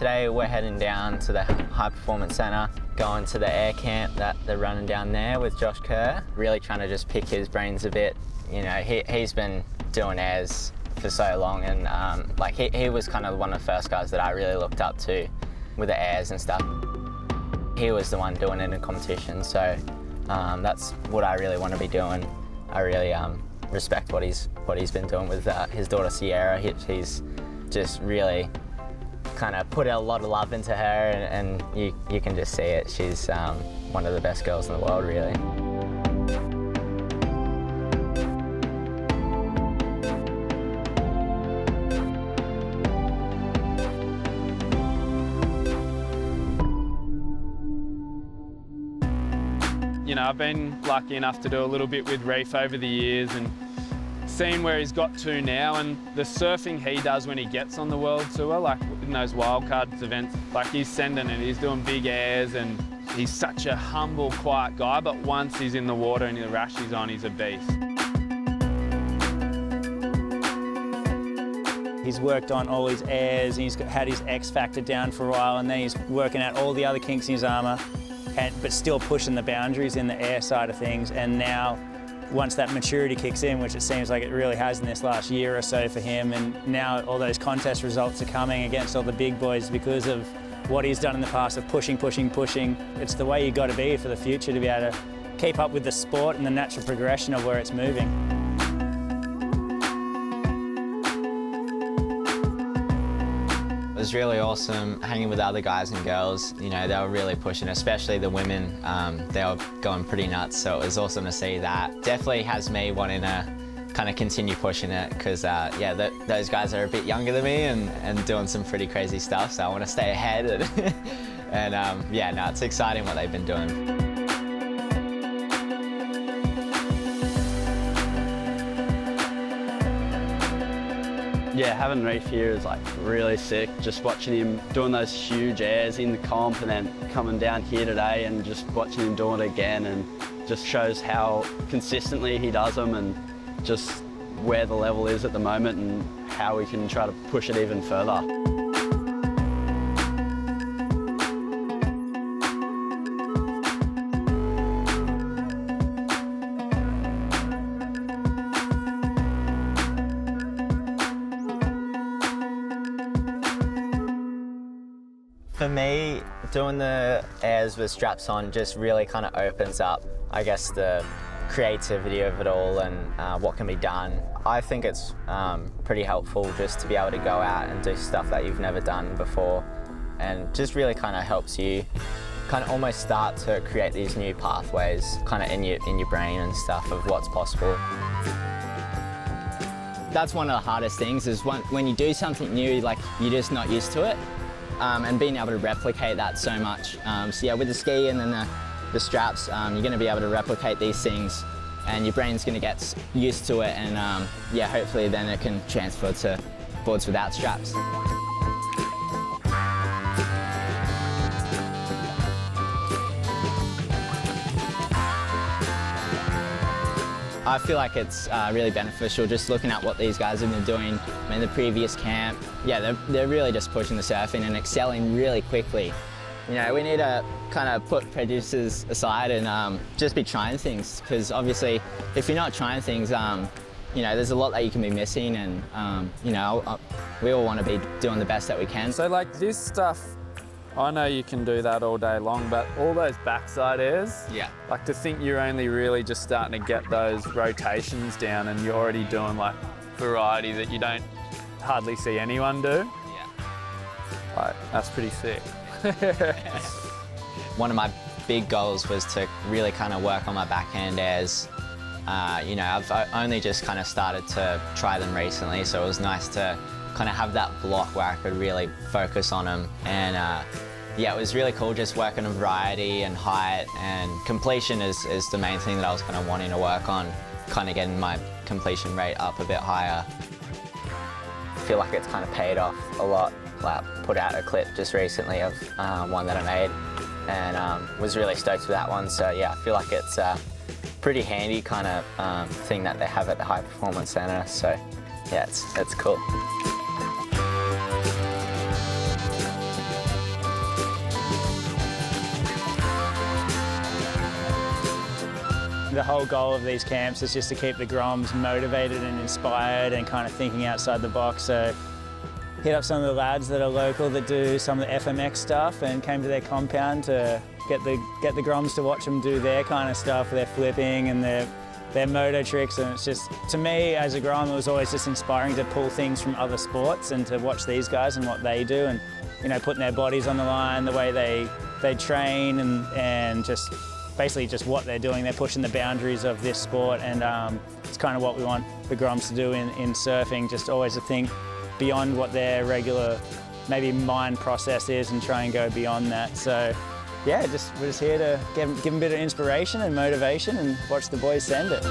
Today we're heading down to the High Performance Centre, going to the air camp that they're running down there with Josh Kerr. Really trying to just pick his brains a bit. You know, he's been doing airs for so long, and like he was kind of one of the first guys that I really looked up to with the airs and stuff. He was the one doing it in competition, so that's what I really want to be doing. I really respect what he's been doing with his daughter Sierra. He's just really kind of put a lot of love into her, and you can just see it. She's one of the best girls in the world, really. You know, I've been lucky enough to do a little bit with Reef over the years and seen where he's got to now, and the surfing he does when he gets on the world tour, like in those wildcards events, like he's sending it, he's doing big airs, and he's such a humble, quiet guy, but once he's in the water and the rash is on, he's a beast. He's worked on all his airs, and he's had his X factor down for a while, and then he's working out all the other kinks in his armour, but still pushing the boundaries in the air side of things. And now, once that maturity kicks in, which it seems like it really has in this last year or so for him, and now all those contest results are coming against all the big boys because of what he's done in the past of pushing. It's the way you've got to be for the future, to be able to keep up with the sport and the natural progression of where it's moving. It was really awesome hanging with other guys and girls. You know, they were really pushing, especially the women. They were going pretty nuts, so it was awesome to see that. Definitely has me wanting to kind of continue pushing it, because yeah, those guys are a bit younger than me and doing some pretty crazy stuff, so I want to stay ahead. And yeah, no, it's exciting what they've been doing. Yeah, having Reef here is like really sick. Just watching him doing those huge airs in the comp and then coming down here today and just watching him doing it again, and just shows how consistently he does them and just where the level is at the moment and how we can try to push it even further. For me, doing the airs with straps on just really kind of opens up, I guess, the creativity of it all and what can be done. I think it's pretty helpful just to be able to go out and do stuff that you've never done before, and just really kind of helps you kind of almost start to create these new pathways kind of in your brain and stuff of what's possible. That's one of the hardest things, is when you do something new, like you're just not used to it. And being able to replicate that so much. So yeah, with the ski and then the straps, you're going to be able to replicate these things, and your brain's going to get used to it, and yeah, hopefully then it can transfer to boards without straps. I feel like it's really beneficial just looking at what these guys have been doing in the previous camp. Yeah, they're really just pushing the surfing and excelling really quickly. You know, we need to kind of put prejudices aside and just be trying things, because obviously if you're not trying things, you know, there's a lot that you can be missing, and you know, we all want to be doing the best that we can. So like this stuff, I know you can do that all day long, but all those backside airs, yeah, like to think you're only really just starting to get those rotations down and you're already doing like variety that you don't hardly see anyone do. Yeah. Like, that's pretty sick. One of my big goals was to really kind of work on my backhand airs. You know, I've only just kind of started to try them recently, so it was nice to kind of have that block where I could really focus on them. And yeah, it was really cool just working on variety and height, and completion is the main thing that I was kind of wanting to work on, kind of getting my completion rate up a bit higher. I feel like it's kind of paid off a lot. Like, put out a clip just recently of one that I made, and was really stoked with that one. So yeah, I feel like it's a pretty handy kind of thing that they have at the High Performance Centre. So yeah, it's cool. The whole goal of these camps is just to keep the Groms motivated and inspired and kind of thinking outside the box. So hit up some of the lads that are local that do some of the FMX stuff and came to their compound to get the Groms to watch them do their kind of stuff, their flipping and their moto tricks. And it's just, to me as a Grom, it was always just inspiring to pull things from other sports and to watch these guys and what they do, and you know, putting their bodies on the line, the way they train, and just basically just what they're doing. They're pushing the boundaries of this sport, and it's kind of what we want the Groms to do in surfing, just always to think beyond what their regular maybe mind process is and try and go beyond that. So yeah, we're just here to give them a bit of inspiration and motivation and watch the boys send it.